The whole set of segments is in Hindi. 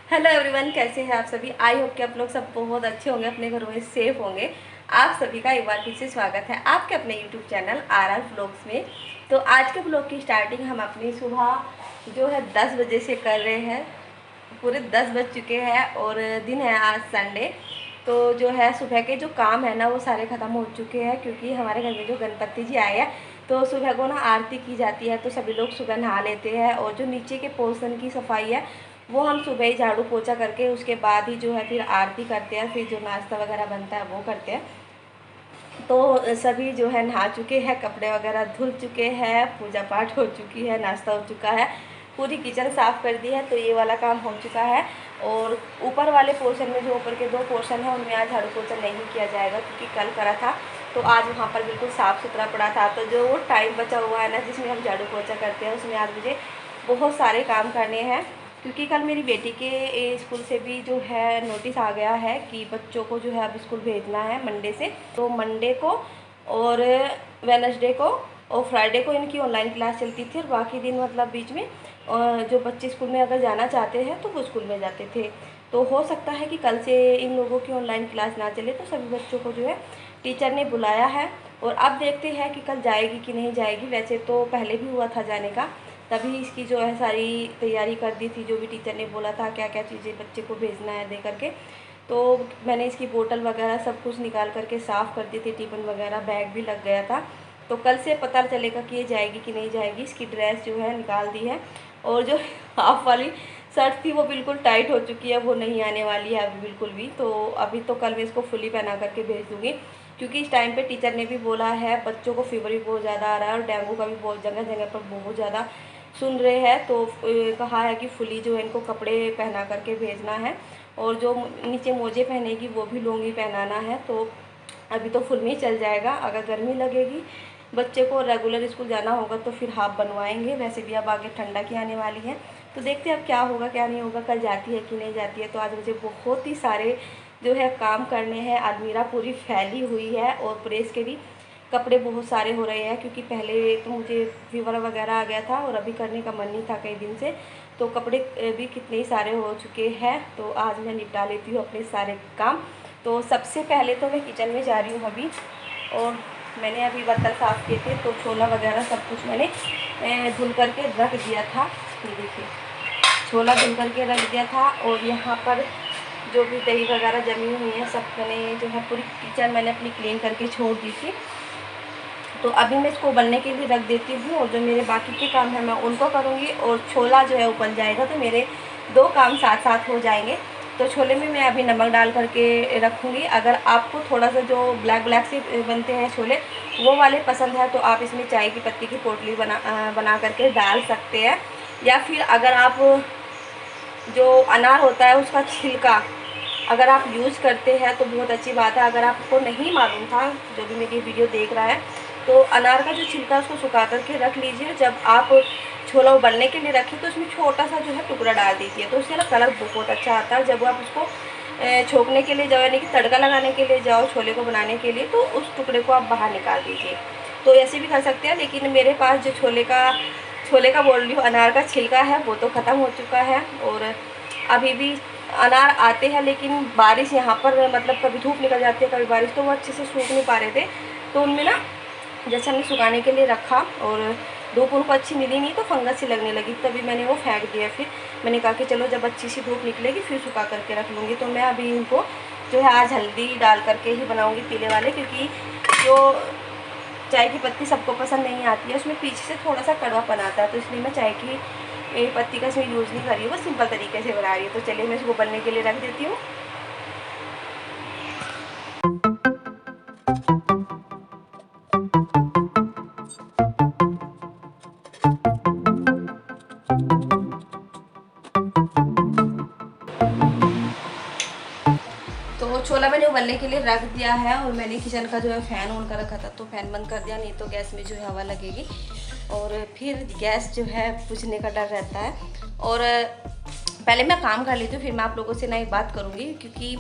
हेलो एवरीवन, कैसे हैं आप सभी। आई होप कि आप लोग सब बहुत अच्छे होंगे, अपने घरों में सेफ होंगे। आप सभी का एक बार फिर से स्वागत है आपके अपने यूट्यूब चैनल आर व्लॉग्स में। तो आज के ब्लॉग की स्टार्टिंग हम अपनी सुबह जो है 10 बजे से कर रहे हैं। पूरे 10 बज चुके हैं और दिन है आज संडे। तो जो है सुबह के जो काम है ना वो सारे ख़त्म हो चुके हैं, क्योंकि हमारे घर में जो गणपति जी आए हैं तो सुबह को ना आरती की जाती है। तो सभी लोग सुबह नहा लेते हैं और जो नीचे के पोर्शन की सफाई है वो हम सुबह ही झाड़ू पोछा करके उसके बाद ही जो है फिर आरती करते हैं, फिर जो नाश्ता वगैरह बनता है वो करते हैं। तो सभी जो है नहा चुके हैं, कपड़े वगैरह धुल चुके हैं, पूजा पाठ हो चुकी है, नाश्ता हो चुका है, पूरी किचन साफ़ कर दी है। तो ये वाला काम हो चुका है। और ऊपर वाले पोर्शन में जो ऊपर के 2 पोर्शन है उनमें आज झाड़ू पोछा नहीं किया जाएगा, क्योंकि कल करा था तो आज वहाँ पर बिल्कुल साफ़ सुथरा पड़ा था। तो जो वो टाइम बचा हुआ है ना जिसमें हम झाड़ू पोछा करते हैं उसमें आज मुझे बहुत सारे काम करने हैं, क्योंकि कल मेरी बेटी के स्कूल से भी जो है नोटिस आ गया है कि बच्चों को जो है अब स्कूल भेजना है मंडे से। तो मंडे को और वेडनेसडे को और फ्राइडे को इनकी ऑनलाइन क्लास चलती थी, और बाकी दिन मतलब बीच में जो बच्चे स्कूल में अगर जाना चाहते हैं तो वो स्कूल में जाते थे। तो हो सकता है कि कल से इन लोगों की ऑनलाइन क्लास ना चले, तो सभी बच्चों को जो है टीचर ने बुलाया है। और अब देखते हैं कि कल जाएगी कि नहीं जाएगी। वैसे तो पहले भी हुआ था जाने का, तभी इसकी जो है सारी तैयारी कर दी थी, जो भी टीचर ने बोला था क्या क्या चीज़ें बच्चे को भेजना है दे करके। तो मैंने इसकी बोतल वगैरह सब कुछ निकाल करके साफ़ कर दी थी, टिफ़िन वगैरह बैग भी लग गया था। तो कल से पता चलेगा कि ये जाएगी कि नहीं जाएगी। इसकी ड्रेस जो है निकाल दी है, और जो हाफ वाली शर्ट थी वो बिल्कुल टाइट हो चुकी है, वो नहीं आने वाली है अभी बिल्कुल भी। तो अभी तो कल मैं इसको फुली पहना करके भेज दूँगी, क्योंकि इस टाइम पे टीचर ने भी बोला है बच्चों को फीवर भी बहुत ज़्यादा आ रहा है और डेंगू का भी बहुत जगह जगह पर बहुत ज़्यादा सुन रहे हैं। तो कहा है कि फुली जो है इनको कपड़े पहना करके भेजना है, और जो नीचे मोजे पहनेगी वो भी लुंगी पहनाना है। तो अभी तो फुल में ही चल जाएगा। अगर गर्मी लगेगी बच्चे को रेगुलर स्कूल जाना होगा तो फिर हाफ बनवाएंगे। वैसे भी अब आगे ठंडा की आने वाली है, तो देखते हैं अब क्या होगा क्या नहीं होगा, कल जाती है कि नहीं जाती है। तो आज मुझे बहुत ही सारे जो है काम करने हैं। अलमीरा पूरी फैली हुई है और प्रेस के भी कपड़े बहुत सारे हो रहे हैं, क्योंकि पहले तो मुझे फीवर वगैरह आ गया था और अभी करने का मन नहीं था कई दिन से। तो कपड़े भी कितने ही सारे हो चुके हैं। तो आज मैं निपटा लेती हूँ अपने सारे काम। तो सबसे पहले तो मैं किचन में जा रही हूँ अभी, और मैंने अभी बर्तन साफ़ किए थे तो छोला वगैरह सब कुछ मैंने धुल करके रख दिया था। ये देखिए छोला धुल करके रख दिया था, और यहाँ पर जो भी दही वगैरह जमी हुई है सब मैंने जो है पूरी किचन मैंने अपनी क्लीन करके छोड़ दी थी। तो अभी मैं इसको उबलने के लिए रख देती हूँ, और जो मेरे बाकी के काम हैं मैं उनको करूँगी, और छोला जो है उबल जाएगा तो मेरे 2 काम साथ साथ हो जाएंगे। तो छोले में मैं अभी नमक डाल करके रखूँगी। अगर आपको थोड़ा सा जो ब्लैक ब्लैक से बनते हैं छोले वो वाले पसंद है तो आप इसमें चाय की पत्ती की पोटली बना करके डाल सकते हैं। या फिर अगर आप जो अनार होता है उसका छिलका अगर आप यूज़ करते हैं तो बहुत अच्छी बात है। अगर आपको नहीं मालूम था, जो भी मेरी वीडियो देख रहा है, तो अनार का जो छिलका उसको सुखा करके रख लीजिए। जब आप छोला उबलने के लिए रखें तो उसमें छोटा सा जो है टुकड़ा डाल दीजिए, तो उससे ना कलर बहुत अच्छा आता है। जब आप उसको छोंकने के लिए जाओ, यानी कि तड़का लगाने के लिए जाओ छोले को बनाने के लिए, तो उस टुकड़े को आप बाहर निकाल दीजिए। तो ऐसे भी कर सकते हैं, लेकिन मेरे पास जो छोले का बोल रही हूँ अनार का छिलका है वो तो ख़त्म हो चुका है। और अभी भी अनार आते हैं, लेकिन बारिश यहाँ पर मतलब कभी धूप निकल जाती है कभी बारिश, तो वो अच्छे से सूख नहीं पा रहे थे। तो उनमें ना जैसे हमने सुखाने के लिए रखा और धूप उनको अच्छी मिली नहीं तो फंगस सी लगने लगी, तभी मैंने वो फेंक दिया। फिर मैंने कहा कि चलो जब अच्छी सी धूप निकलेगी फिर सुखा करके रख लूँगी। तो मैं अभी इनको जो है आज हल्दी डाल करके ही बनाऊँगी पीले वाले, क्योंकि जो चाय की पत्ती सबको पसंद नहीं आती है, उसमें पीछे से थोड़ा सा कड़वापन आता है, तो इसलिए मैं चाय की पत्ती का इसमें यूज़ नहीं कर रही हूँ, बस सिंपल तरीके से बना रही हूँ। तो चलिए मैं इसको बनने के लिए रख देती हूँ। तो छोला मैंने उबलने के लिए रख दिया है, और मैंने किचन का जो है फ़ैन ऑन कर रखा था तो फ़ैन बंद कर दिया, नहीं तो गैस में जो है हवा लगेगी और फिर गैस जो है बुझने का डर रहता है। और पहले मैं काम कर लेती हूँ, फिर मैं आप लोगों से ना एक बात करूँगी, क्योंकि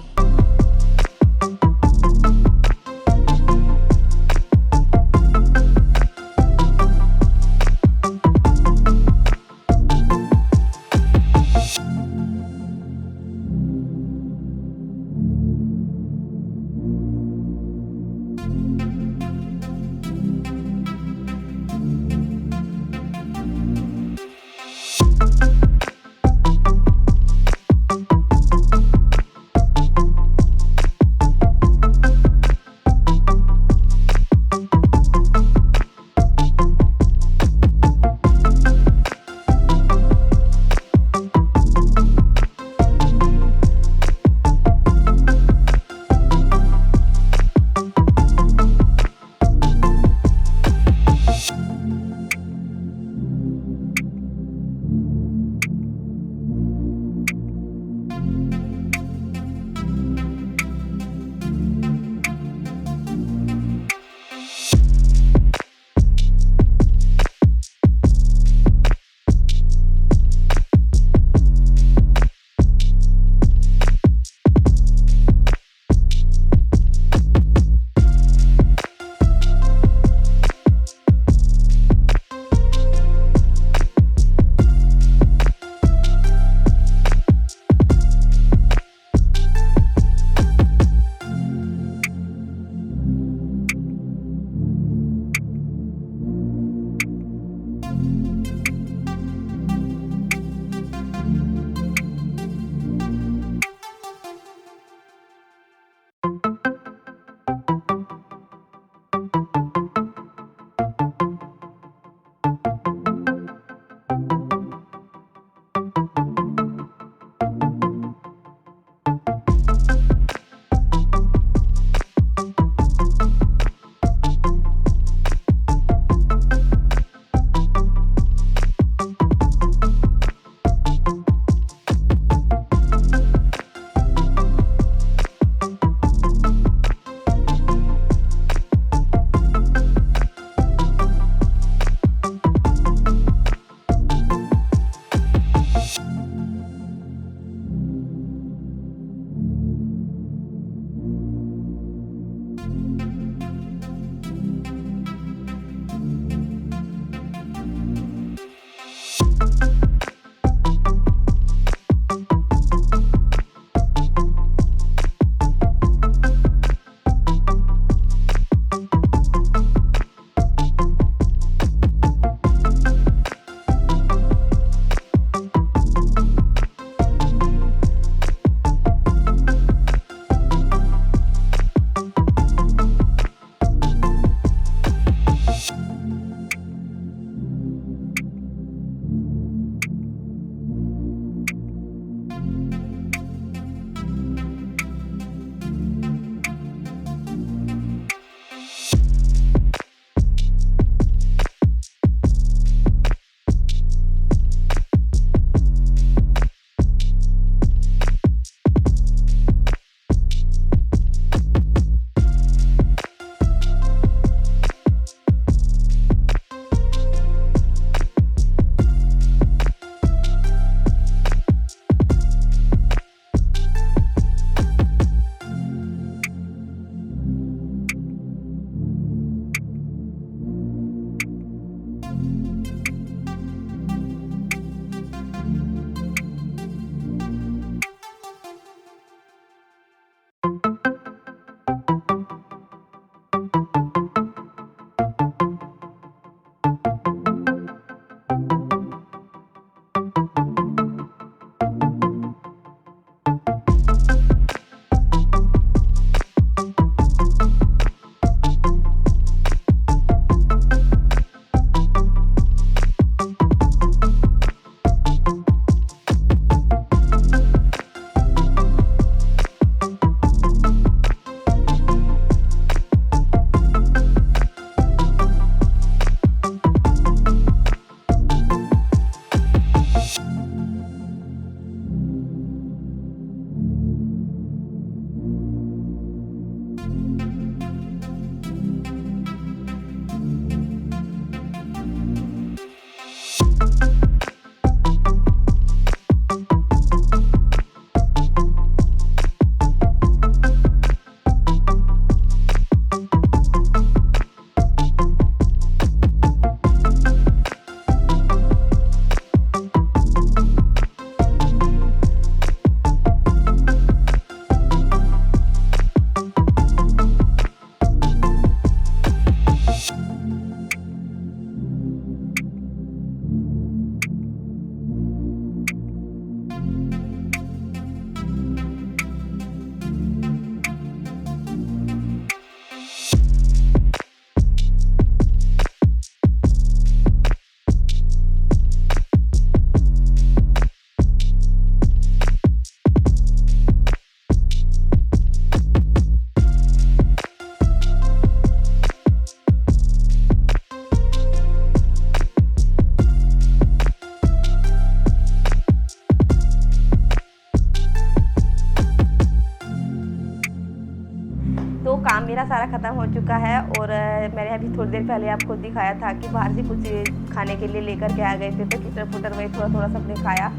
मेरा सारा ख़त्म हो चुका है और मैंने अभी थोड़ी देर पहले आपको दिखाया था कि बाहर से कुछ खाने के लिए लेकर के आ गए थे, तो किटर पुटर वही थोड़ा थोड़ा सबने खाया,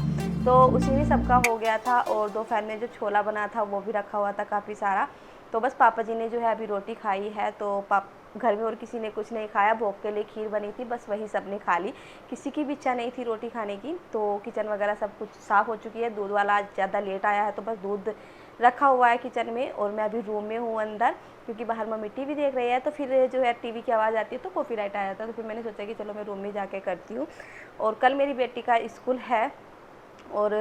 तो उसी में सबका हो गया था। और दोपहर में जो छोला बना था वो भी रखा हुआ था काफ़ी सारा। तो बस पापा जी ने जो है अभी रोटी खाई है, तो घर में और किसी ने कुछ नहीं खाया। भोग के लिए खीर बनी थी, बस वही सब ने खा ली, किसी की भी इच्छा नहीं थी रोटी खाने की। तो किचन वगैरह सब कुछ साफ़ हो चुकी है। दूध वाला आज ज़्यादा लेट आया है, तो बस दूध रखा हुआ है किचन में और मैं अभी रूम में हूँ अंदर, क्योंकि बाहर मम्मी टीवी देख रही है, तो फिर जो है टीवी की आवाज़ आती है तो कॉपीराइट आ जाता है। तो फिर मैंने सोचा कि चलो मैं रूम में जाके करती हूँ। और कल मेरी बेटी का स्कूल है और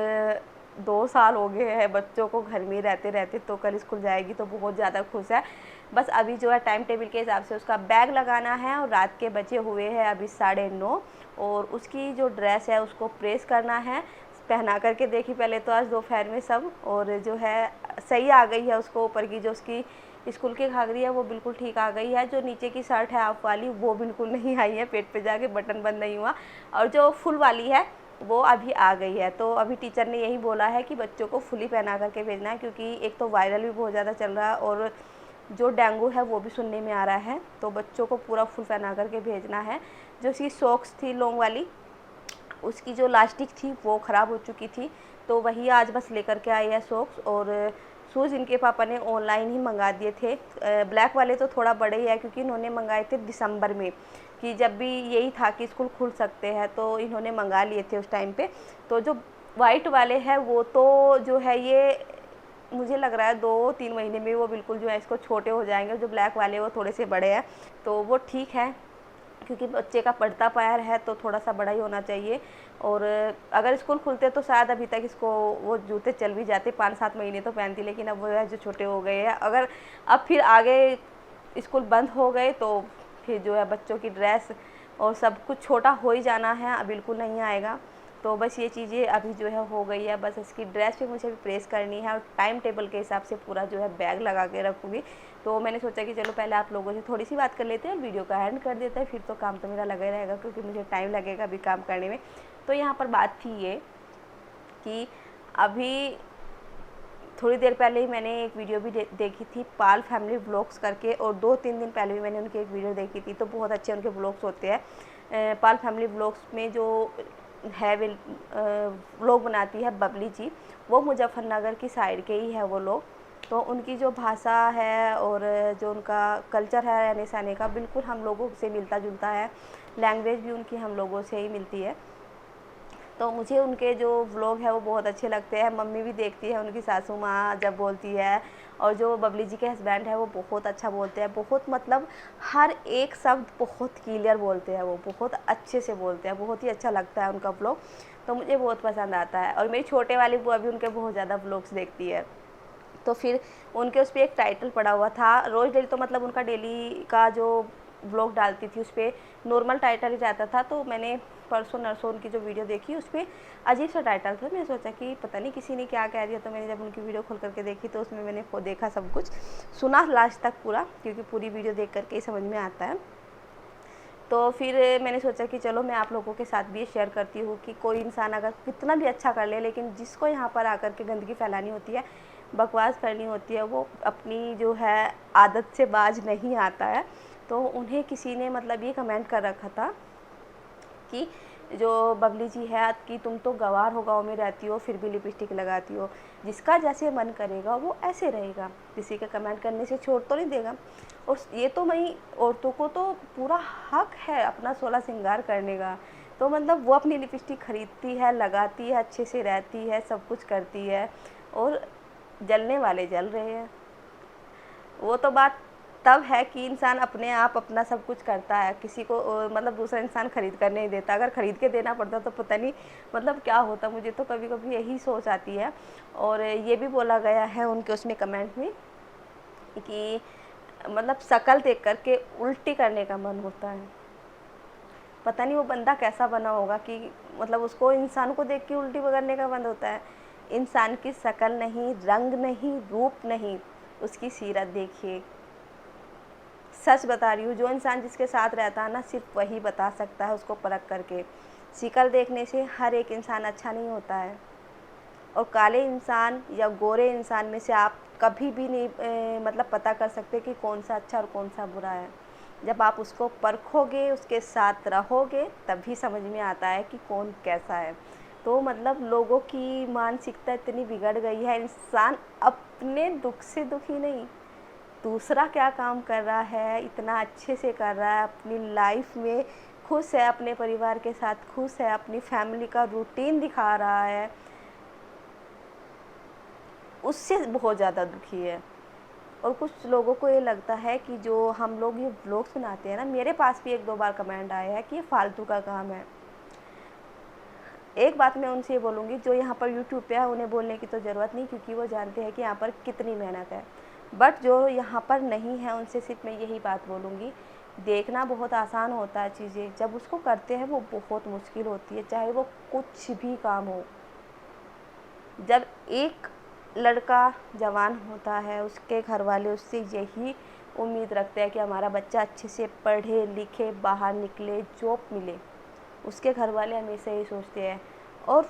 2 साल हो गए हैं बच्चों को घर में रहते रहते, तो कल स्कूल जाएगी तो बहुत ज़्यादा खुश है। बस अभी जो है टाइम टेबल के हिसाब से उसका बैग लगाना है और रात के बजे हुए हैं अभी 9:30 और उसकी जो ड्रेस है उसको प्रेस करना है। पहना करके देखी पहले तो आज दोपहर में सब, और जो है सही आ गई है। उसको ऊपर की जो उसकी स्कूल की घाघरी है वो बिल्कुल ठीक आ गई है। जो नीचे की शर्ट है हाफ वाली वो बिल्कुल नहीं आई है, पेट पे जाके बटन बंद नहीं हुआ, और जो फुल वाली है वो अभी आ गई है। तो अभी टीचर ने यही बोला है कि बच्चों को फुली पहना करके भेजना है, क्योंकि एक तो वायरल भी बहुत ज़्यादा चल रहा है और जो डेंगू है वो भी सुनने में आ रहा है। तो बच्चों को पूरा फुल पहना करके भेजना है। जो उसकी सॉक्स थी लॉन्ग वाली, उसकी जो लास्टिक थी वो ख़राब हो चुकी थी, तो वही आज बस लेकर के आई है सॉक्स। और शूज़ इनके पापा ने ऑनलाइन ही मंगा दिए थे। ब्लैक वाले तो थोड़ा बड़े ही है, क्योंकि इन्होंने मंगाए थे दिसंबर में, कि जब भी यही था कि स्कूल खुल सकते हैं, तो इन्होंने मंगा लिए थे उस टाइम पे। तो जो वाइट वाले हैं वो तो जो है ये मुझे लग रहा है 2-3 महीने में वो बिल्कुल जो है इसको छोटे हो जाएंगे। जो ब्लैक वाले वो थोड़े से बड़े हैं, तो वो ठीक है, क्योंकि बच्चे का पड़ता पैर है तो थोड़ा सा बड़ा ही होना चाहिए। और अगर स्कूल खुलते तो शायद अभी तक इसको वो जूते चल भी जाते, 5-7 महीने तो पहनती, लेकिन अब वो है जो छोटे हो गए हैं। अगर अब फिर आगे स्कूल बंद हो गए तो फिर जो है बच्चों की ड्रेस और सब कुछ छोटा हो ही जाना है, बिल्कुल नहीं आएगा। तो बस ये चीज़ें अभी जो है हो गई है। बस इसकी ड्रेस भी मुझे भी प्रेस करनी है और टाइम टेबल के हिसाब से पूरा जो है बैग लगा के रखूँगी। तो मैंने सोचा कि चलो पहले आप लोगों से थोड़ी सी बात कर लेते हैं और वीडियो का एंड कर देते हैं, फिर तो काम तो मेरा लगा ही रहेगा, क्योंकि मुझे टाइम लगेगा अभी काम करने में। तो यहाँ पर बात थी ये कि अभी थोड़ी देर पहले ही मैंने एक वीडियो भी देखी थी पाल फैमिली व्लॉग्स करके, और 2-3 दिन पहले भी मैंने उनकी एक वीडियो देखी थी। तो बहुत अच्छे उनके व्लॉग्स होते हैं। पाल फैमिली व्लॉग्स में जो है व्लॉग बनाती है बबली जी, वो मुजफ्फरनगर की साइड के ही है वो लोग। तो उनकी जो भाषा है और जो उनका कल्चर है रहने सहने का बिल्कुल हम लोगों से मिलता जुलता है। लैंग्वेज भी उनकी हम लोगों से ही मिलती है। तो मुझे उनके जो व्लॉग है वो बहुत अच्छे लगते हैं। मम्मी भी देखती है, उनकी सासू माँ जब बोलती है, और जो बबली जी के हस्बैंड है वो बहुत अच्छा बोलते हैं। बहुत मतलब हर एक शब्द बहुत क्लियर बोलते हैं, वो बहुत अच्छे से बोलते हैं। बहुत ही अच्छा लगता है उनका व्लॉग, तो मुझे बहुत पसंद आता है। और मेरी छोटे वाली बुआ भी उनके बहुत ज़्यादा व्लॉग्स देखती है। तो फिर उनके उस पर एक टाइटल पड़ा हुआ था रोज़ डेली, तो मतलब उनका डेली का जो व्लॉग डालती थी उस पर नॉर्मल टाइटल ही रहता था। तो मैंने परसों नरसों उनकी जो वीडियो देखी उस पर अजीब सा टाइटल था। मैंने सोचा कि पता नहीं किसी ने क्या कह दिया, तो मैंने जब उनकी वीडियो खोल करके देखी तो उसमें मैंने देखा सब कुछ, सुना लास्ट तक पूरा, क्योंकि पूरी वीडियो देख करके ही समझ में आता है। तो फिर मैंने सोचा कि चलो मैं आप लोगों के साथ भी ये शेयर करती हूँ कि कोई इंसान अगर कितना भी अच्छा कर ले, लेकिन जिसको यहाँ पर आकर के गंदगी फैलानी होती है, बकवास करनी होती है, वो अपनी जो है आदत से बाज नहीं आता है। तो उन्हें किसी ने मतलब ये कमेंट कर रखा था कि जो बबली जी है कि तुम तो गंवार हो, गाँव में रहती हो, फिर भी लिपस्टिक लगाती हो, जिसका जैसे मन करेगा वो ऐसे रहेगा, किसी का कमेंट करने से छोड़ तो नहीं देगा। और ये तो वही औरतों को तो पूरा हक है अपना 16 श्रृंगार करने का। तो मतलब वो अपनी लिपस्टिक खरीदती है, लगाती है, अच्छे से रहती है, सब कुछ करती है, और जलने वाले जल रहे हैं। वो तो बात तब है कि इंसान अपने आप अपना सब कुछ करता है, किसी को मतलब दूसरा इंसान खरीद कर नहीं देता। अगर ख़रीद के देना पड़ता तो पता नहीं मतलब क्या होता। मुझे तो कभी कभी यही सोच आती है। और ये भी बोला गया है उनके उसमें कमेंट में कि मतलब शक्ल देख कर के उल्टी करने का मन होता है। पता नहीं वो बंदा कैसा बना होगा कि मतलब उसको इंसान को देख के उल्टी करने का मन होता है। इंसान की शक्ल नहीं, रंग नहीं, रूप नहीं, उसकी सीरत देखिए। सच बता रही हूँ, जो इंसान जिसके साथ रहता है ना, सिर्फ वही बता सकता है उसको परख करके। शक्ल देखने से हर एक इंसान अच्छा नहीं होता है। और काले इंसान या गोरे इंसान में से आप कभी भी नहीं मतलब पता कर सकते कि कौन सा अच्छा और कौन सा बुरा है। जब आप उसको परखोगे, उसके साथ रहोगे, तभी समझ में आता है कि कौन कैसा है। तो मतलब लोगों की मानसिकता इतनी बिगड़ गई है, इंसान अपने दुख से दुखी नहीं, दूसरा क्या काम कर रहा है इतना अच्छे से कर रहा है, अपनी लाइफ में खुश है, अपने परिवार के साथ खुश है, अपनी फैमिली का रूटीन दिखा रहा है, उससे बहुत ज़्यादा दुखी है। और कुछ लोगों को ये लगता है कि जो हम लोग ये व्लॉग्स बनाते हैं ना, मेरे पास भी 1-2 बार कमेंट आया है कि ये फालतू का काम है। एक बात मैं उनसे ये बोलूँगी, जो यहाँ पर यूट्यूब पे है उन्हें बोलने की तो ज़रूरत नहीं, क्योंकि वो जानते हैं कि यहाँ पर कितनी मेहनत है। बट जो यहाँ पर नहीं है उनसे सिर्फ मैं यही बात बोलूँगी, देखना बहुत आसान होता है चीज़ें, जब उसको करते हैं वो बहुत मुश्किल होती है, चाहे वो कुछ भी काम हो। जब एक लड़का जवान होता है, उसके घर वाले उससे यही उम्मीद रखते हैं कि हमारा बच्चा अच्छे से पढ़े लिखे, बाहर निकले, जॉब मिले, उसके घर वाले हमेशा यही सोचते हैं। और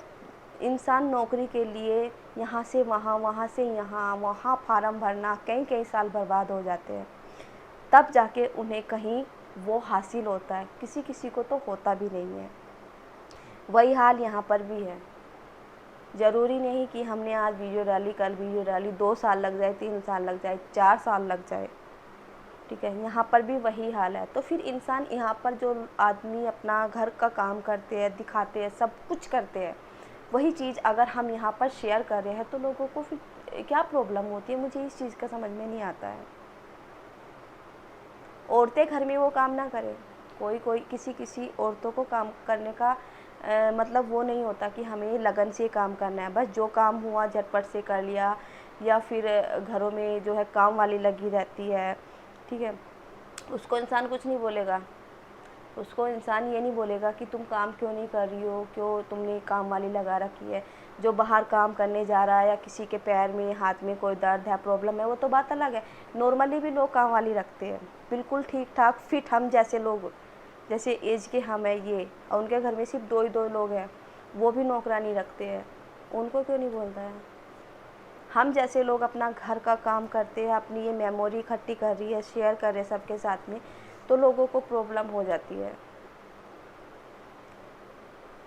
इंसान नौकरी के लिए यहाँ से वहाँ, वहाँ से यहाँ, वहाँ फार्म भरना, कई कई साल बर्बाद हो जाते हैं, तब जाके उन्हें कहीं वो हासिल होता है। किसी किसी को तो होता भी नहीं है। वही हाल यहाँ पर भी है। ज़रूरी नहीं कि हमने आज वीडियो डाली, कल वीडियो डाली, 2 साल लग जाए, 3 साल लग जाए, 4 साल लग जाए, ठीक है, यहाँ पर भी वही हाल है। तो फिर इंसान यहाँ पर जो आदमी अपना घर का काम करते हैं, दिखाते हैं, सब कुछ करते हैं, वही चीज़ अगर हम यहाँ पर शेयर कर रहे हैं तो लोगों को फिर क्या प्रॉब्लम होती है, मुझे इस चीज़ का समझ में नहीं आता है। औरतें घर में वो काम ना करें, कोई कोई किसी औरतों को काम करने का मतलब वो नहीं होता कि हमें लगन से काम करना है, बस जो काम हुआ झटपट से कर लिया, या फिर घरों में जो है काम वाली लगी रहती है, ठीक है, उसको इंसान कुछ नहीं बोलेगा। उसको इंसान ये नहीं बोलेगा कि तुम काम क्यों नहीं कर रही हो, क्यों तुमने काम वाली लगा रखी है। जो बाहर काम करने जा रहा है या किसी के पैर में हाथ में कोई दर्द है, प्रॉब्लम है, वो तो बात अलग है। नॉर्मली भी लोग काम वाली रखते हैं, बिल्कुल ठीक ठाक फिट हम जैसे लोग, जैसे एज के हम हैं ये, और उनके घर में सिर्फ 2 ही 2 लोग हैं, वो भी नौकरानी रखते हैं, उनको क्यों नहीं बोलता है। हम जैसे लोग अपना घर का काम करते हैं, अपनी ये मेमोरी इकट्ठी कर रही है, शेयर कर रहे हैं सबके साथ में, तो लोगों को प्रॉब्लम हो जाती है।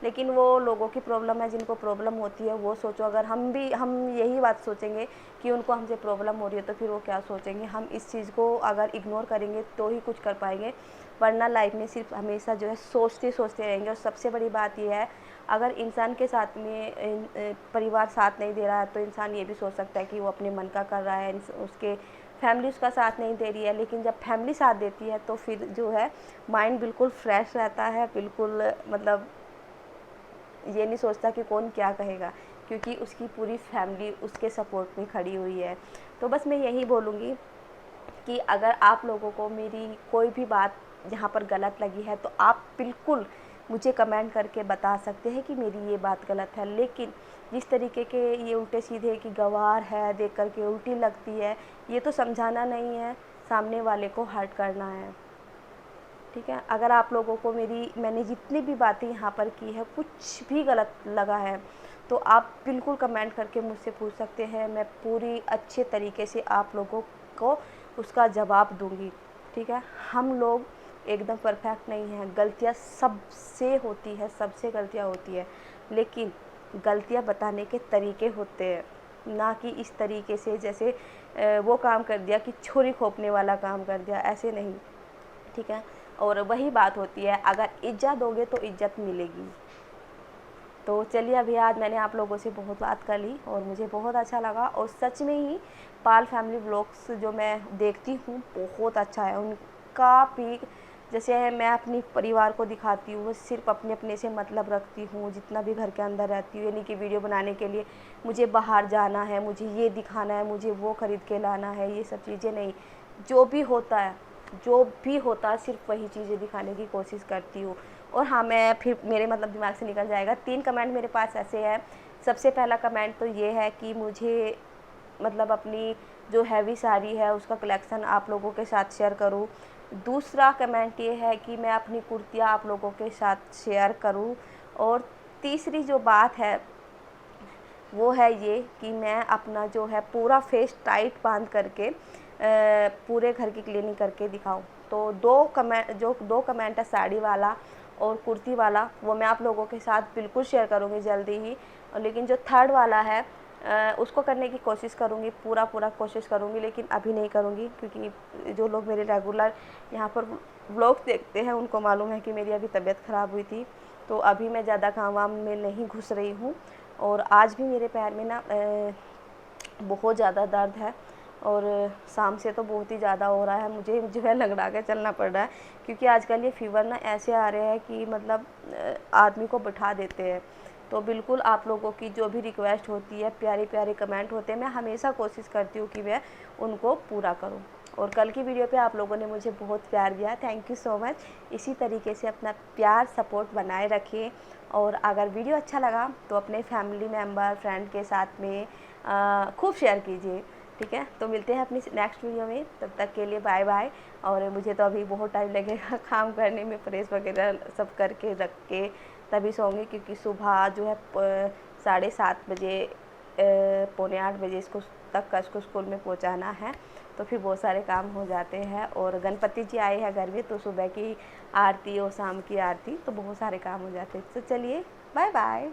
लेकिन वो लोगों की प्रॉब्लम है, जिनको प्रॉब्लम होती है, वो सोचो। अगर हम यही बात सोचेंगे कि उनको हमसे प्रॉब्लम हो रही है, तो फिर वो क्या सोचेंगे। हम इस चीज़ को अगर इग्नोर करेंगे तो ही कुछ कर पाएंगे, वरना लाइफ में सिर्फ हमेशा जो है सोचते सोचते रहेंगे। और सबसे बड़ी बात ये है, अगर इंसान के साथ में परिवार साथ नहीं दे रहा है, तो इंसान ये भी सोच सकता है कि वो अपने मन का कर रहा है, उसके फैमिली उसका साथ नहीं दे रही है। लेकिन जब फैमिली साथ देती है तो फिर जो है माइंड बिल्कुल फ्रेश रहता है, बिल्कुल मतलब ये नहीं सोचता कि कौन क्या कहेगा, क्योंकि उसकी पूरी फैमिली उसके सपोर्ट में खड़ी हुई है। तो बस मैं यही बोलूँगी कि अगर आप लोगों को मेरी कोई भी बात यहाँ पर गलत लगी है, तो आप बिल्कुल मुझे कमेंट करके बता सकते हैं कि मेरी ये बात गलत है। लेकिन जिस तरीके के ये उल्टे सीधे कि गवार है, देख कर के उल्टी लगती है, ये तो समझाना नहीं है, सामने वाले को हर्ट करना है, ठीक है। अगर आप लोगों को मैंने जितनी भी बातें यहाँ पर की है, कुछ भी गलत लगा है, तो आप बिल्कुल कमेंट करके मुझसे पूछ सकते हैं। मैं पूरी अच्छे तरीके से आप लोगों को उसका जवाब दूंगी, ठीक है। हम लोग एकदम परफेक्ट नहीं हैं, गलतियाँ सबसे होती है, सबसे गलतियाँ होती है, लेकिन गलतियाँ बताने के तरीके होते हैं, ना कि इस तरीके से जैसे वो काम कर दिया कि छुरी खोपने वाला काम कर दिया, ऐसे नहीं, ठीक है। और वही बात होती है, अगर इज्जत दोगे तो इज्जत मिलेगी। तो चलिए, अभी आज मैंने आप लोगों से बहुत बात कर ली और मुझे बहुत अच्छा लगा। और सच में ही पाल फैमिली व्लॉग्स जो मैं देखती हूँ बहुत अच्छा है। उनका भी जैसे मैं अपनी परिवार को दिखाती हूँ, वो सिर्फ अपने अपने से मतलब रखती हूँ, जितना भी घर के अंदर रहती हूँ, यानी कि वीडियो बनाने के लिए मुझे बाहर जाना है, मुझे ये दिखाना है, मुझे वो ख़रीद के लाना है, ये सब चीज़ें नहीं। जो भी होता है सिर्फ वही चीज़ें दिखाने की कोशिश करती हूँ। और हाँ, मैं फिर मेरे मतलब दिमाग से निकल जाएगा, 3 कमेंट मेरे पास ऐसे हैं। सबसे पहला कमेंट तो ये है कि मुझे मतलब अपनी जो हैवी साड़ी है उसका कलेक्शन आप लोगों के साथ शेयर करूं। दूसरा कमेंट ये है कि मैं अपनी कुर्तियाँ आप लोगों के साथ शेयर करूं। और तीसरी जो बात है वो है ये कि मैं अपना जो है पूरा फेस टाइट बांध करके पूरे घर की क्लीनिंग करके दिखाऊं। तो दो कमेंट है साड़ी वाला और कुर्ती वाला, वो मैं आप लोगों के साथ बिल्कुल शेयर करूँगी जल्दी ही। लेकिन जो थर्ड वाला है उसको करने की कोशिश करूँगी, पूरा कोशिश करूँगी, लेकिन अभी नहीं करूँगी क्योंकि जो लोग मेरे रेगुलर यहाँ पर व्लॉग देखते हैं उनको मालूम है कि मेरी अभी तबीयत ख़राब हुई थी। तो अभी मैं ज़्यादा काम वाम में नहीं घुस रही हूँ। और आज भी मेरे पैर में ना बहुत ज़्यादा दर्द है और शाम से तो बहुत ही ज़्यादा हो रहा है, मुझे जो है लंगड़ा के चलना पड़ रहा है क्योंकि आजकल ये फीवर ना ऐसे आ रहे हैं कि मतलब आदमी को बिठा देते हैं। तो बिल्कुल आप लोगों की जो भी रिक्वेस्ट होती है, प्यारे प्यारे कमेंट होते हैं, मैं हमेशा कोशिश करती हूँ कि मैं उनको पूरा करूँ। और कल की वीडियो पे आप लोगों ने मुझे बहुत प्यार दिया, थैंक यू सो मच। इसी तरीके से अपना प्यार सपोर्ट बनाए रखिए। और अगर वीडियो अच्छा लगा तो अपने फैमिली मेम्बर फ्रेंड के साथ में खूब शेयर कीजिए, ठीक है। तो मिलते हैं अपनी नेक्स्ट वीडियो में, तब तक के लिए बाय बाय। और मुझे तो अभी बहुत टाइम लगेगा काम करने में, प्रेस वगैरह सब करके रख के तभी सोऊंगी क्योंकि सुबह जो है 7:30 बजे 7:45 बजे इसको स्कूल में पहुंचाना है। तो फिर बहुत सारे काम हो जाते हैं और गणपति जी आए हैं घर में, तो सुबह की आरती और शाम की आरती, तो बहुत सारे काम हो जाते हैं। तो चलिए बाय बाय।